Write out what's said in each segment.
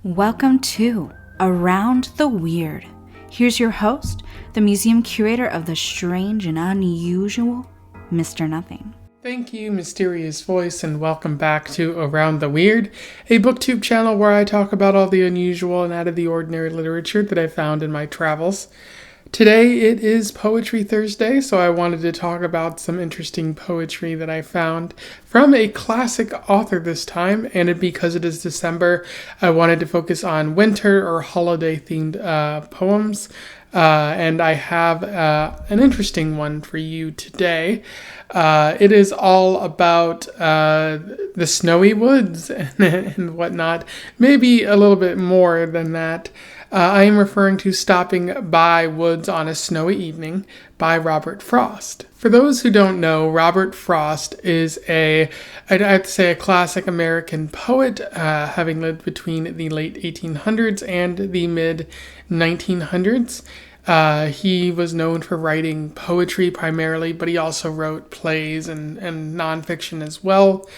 Welcome to Around the Weird. Here's your host, the museum curator of the strange and unusual, Mr. Nothing. Thank you, mysterious voice, and welcome back to Around the Weird, a booktube channel where I talk about all the unusual and out of the ordinary literature that I found in my travels. Today it is Poetry Thursday, so I wanted to talk about some interesting poetry that I found from a classic author this time, and because it is December, I wanted to focus on winter or holiday-themed poems, and I have an interesting one for you today. It is all about the snowy woods and whatnot, maybe a little bit more than that. I am referring to Stopping by Woods on a Snowy Evening by Robert Frost. For those who don't know, Robert Frost is I'd have to say a classic American poet, having lived between the late 1800s and the mid 1900s. He was known for writing poetry primarily, but he also wrote plays and nonfiction as well.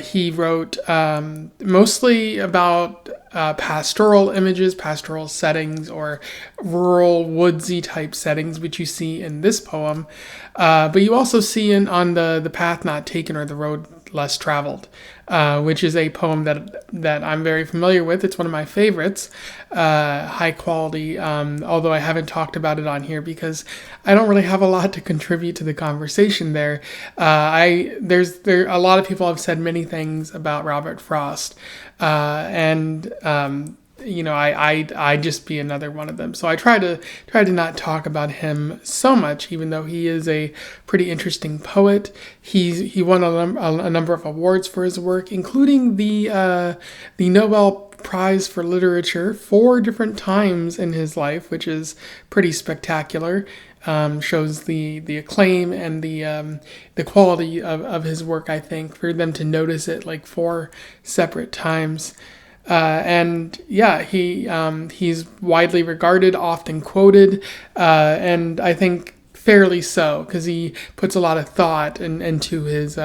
He wrote mostly about pastoral images, pastoral settings, or rural, woodsy type settings, which you see in this poem. But you also see on the Path Not Taken, or The Road Less Traveled, which is a poem that I'm very familiar with. It's one of my favorites, high quality, although I haven't talked about it on here because I don't really have a lot to contribute to the conversation there. A lot of people have said many things about Robert Frost, and I just be another one of them. So I try to not talk about him so much, even though he is a pretty interesting poet. He won a number of awards for his work, including the Nobel Prize for Literature 4 different times in his life, which is pretty spectacular. Shows the acclaim and the quality of his work, I think, for them to notice it like 4 separate times. He's widely regarded, often quoted, and I think fairly so, because he puts a lot of thought into his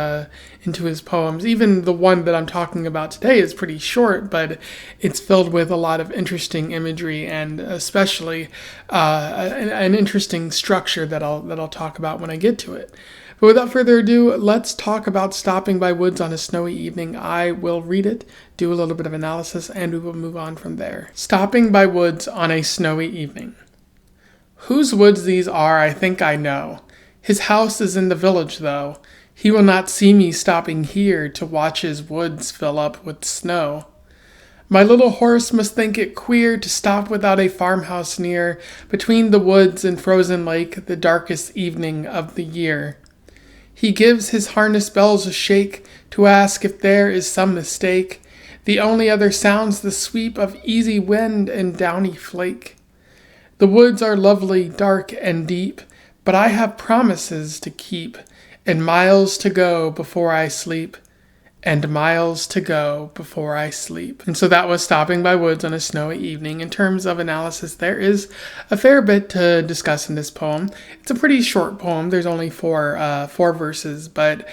poems. Even the one that I'm talking about today is pretty short, but it's filled with a lot of interesting imagery and especially an interesting structure that I'll talk about when I get to it. But without further ado, let's talk about Stopping by Woods on a Snowy Evening. I will read it, do a little bit of analysis, and we will move on from there. Stopping by Woods on a Snowy Evening. Whose woods these are, I think I know. His house is in the village, though. He will not see me stopping here to watch his woods fill up with snow. My little horse must think it queer to stop without a farmhouse near, between the woods and frozen lake, the darkest evening of the year. He gives his harness bells a shake to ask if there is some mistake. The only other sound's the sweep of easy wind and downy flake. The woods are lovely, dark and deep, but I have promises to keep, and miles to go before I sleep. And miles to go before I sleep. And so that was Stopping by Woods on a Snowy Evening. In terms of analysis, there is a fair bit to discuss in this poem. It's a pretty short poem. There's only four verses, but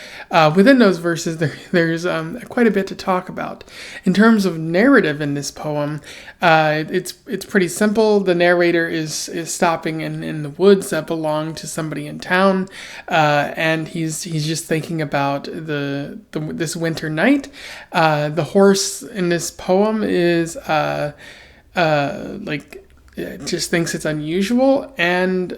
within those verses, there's quite a bit to talk about. In terms of narrative in this poem, it's pretty simple. The narrator is stopping in the woods that belong to somebody in town, and he's just thinking about this winter night. The horse in this poem is just thinks it's unusual and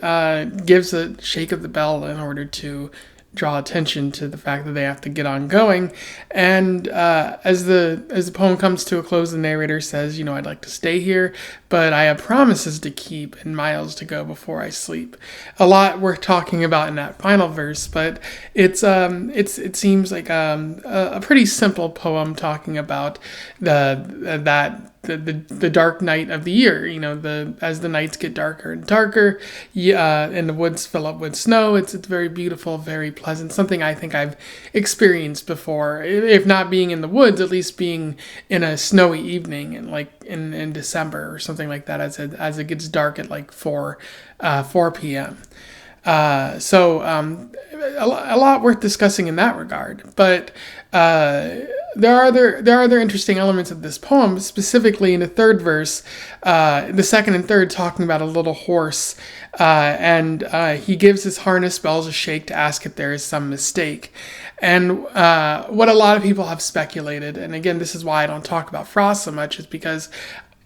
gives a shake of the bell in order to draw attention to the fact that they have to get on going. And as the poem comes to a close, the narrator says, I'd like to stay here, but I have promises to keep and miles to go before I sleep. A lot worth talking about in that final verse, but it seems like a pretty simple poem talking about the dark night of the year, as the nights get darker and darker, and the woods fill up with snow. It's very beautiful, very pleasant, something I think I've experienced before, if not being in the woods, at least being in a snowy evening, and like in December or something like that, as it gets dark at like 4 p.m. A lot worth discussing in that regard. But there are other interesting elements of this poem, specifically in the third verse, the second and third, talking about a little horse, and he gives his harness bells a shake to ask if there is some mistake. And what a lot of people have speculated, and again, this is why I don't talk about Frost so much, is because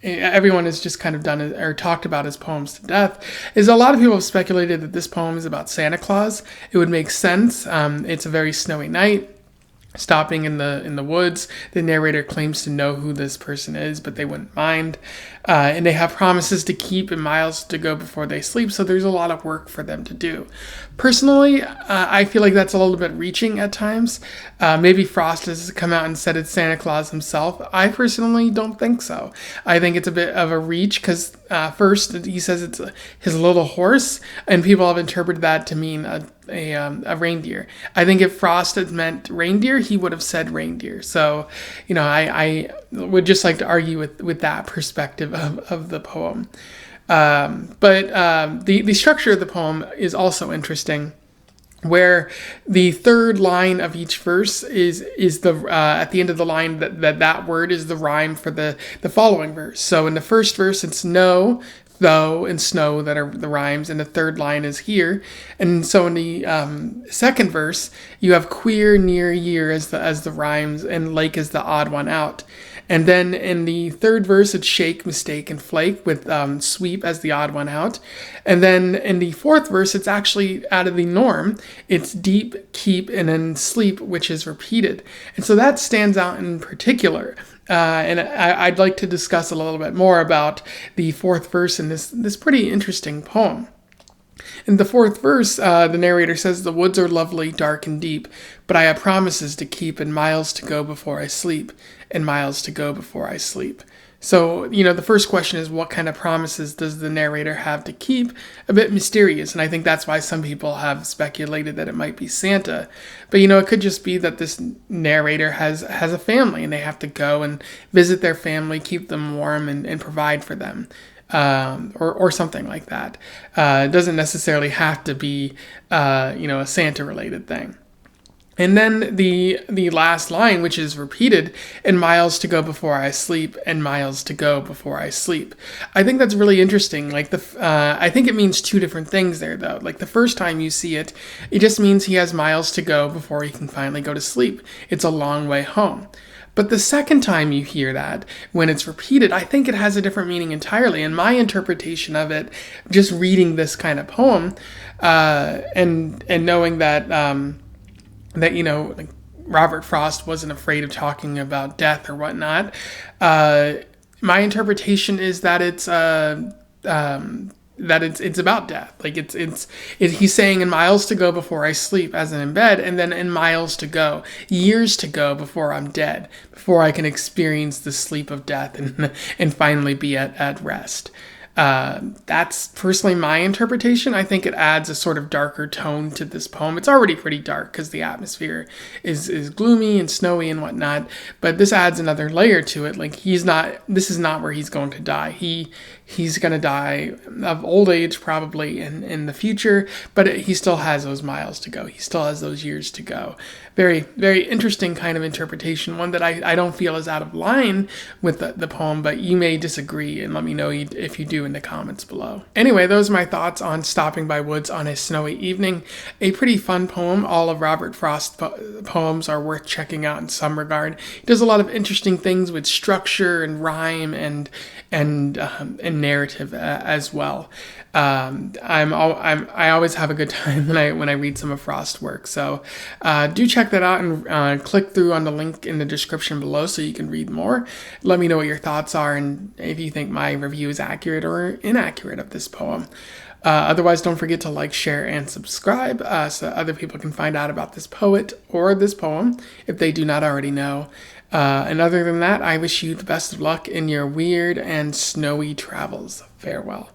everyone has just kind of done it or talked about his poems to death, is a lot of people have speculated that this poem is about Santa Claus. It would make sense. It's a very snowy night. Stopping in the woods, the narrator claims to know who this person is, but they wouldn't mind. And they have promises to keep and miles to go before they sleep, so there's a lot of work for them to do. Personally, I feel like that's a little bit reaching at times. Maybe Frost has come out and said it's Santa Claus himself. I personally don't think so. I think it's a bit of a reach because first he says it's his little horse, and people have interpreted that to mean a reindeer. I think if Frost had meant reindeer, he would have said reindeer. So, I would just like to argue with that perspective of the poem. But the structure of the poem is also interesting, where the third line of each verse is the at the end of the line that word is the rhyme for the following verse. So in the first verse, it's know, though, and snow that are the rhymes, and the third line is here. And so in the second verse, you have queer, near, year as the rhymes, and lake as the odd one out. And then in the third verse, it's shake, mistake, and flake with sweep as the odd one out. And then in the fourth verse, it's actually out of the norm. It's deep, keep, and then sleep, which is repeated. And so that stands out in particular. And I'd like to discuss a little bit more about the fourth verse in this pretty interesting poem. In the fourth verse, the narrator says, "The woods are lovely, dark and deep, but I have promises to keep and miles to go before I sleep, and miles to go before I sleep." So, the first question is, what kind of promises does the narrator have to keep? A bit mysterious, and I think that's why some people have speculated that it might be Santa. But, it could just be that this narrator has a family, and they have to go and visit their family, keep them warm, and provide for them. Or something like that. It doesn't necessarily have to be, a Santa-related thing. And then the last line, which is repeated, "and miles to go before I sleep, and miles to go before I sleep." I think that's really interesting. Like I think it means two different things there, though. Like the first time you see it, it just means he has miles to go before he can finally go to sleep. It's a long way home. But the second time you hear that, when it's repeated, I think it has a different meaning entirely. And my interpretation of it, just reading this kind of poem, and knowing that like Robert Frost wasn't afraid of talking about death or whatnot, my interpretation is that it's about death. Like he's saying in miles to go before I sleep as in bed, and then in miles to go, years to go before I'm dead, before I can experience the sleep of death and finally be at rest. That's personally my interpretation. I think it adds a sort of darker tone to this poem. It's already pretty dark because the atmosphere is gloomy and snowy and whatnot, but this adds another layer to it. Like this is not where he's going to die. He's going to die of old age probably in the future, but he still has those miles to go. He still has those years to go. Very, very interesting kind of interpretation, one that I don't feel is out of line with the poem, but you may disagree, and let me know if you do in the comments below. Anyway, those are my thoughts on Stopping by Woods on a Snowy Evening. A pretty fun poem. All of Robert Frost's poems are worth checking out in some regard. He does a lot of interesting things with structure and rhyme and narrative as well. I always have a good time when I read some of Frost's work. So do check that out and click through on the link in the description below so you can read more. Let me know what your thoughts are and if you think my review is accurate or inaccurate of this poem. Otherwise, don't forget to like, share, and subscribe so other people can find out about this poet or this poem if they do not already know. And other than that, I wish you the best of luck in your weird and snowy travels. Farewell.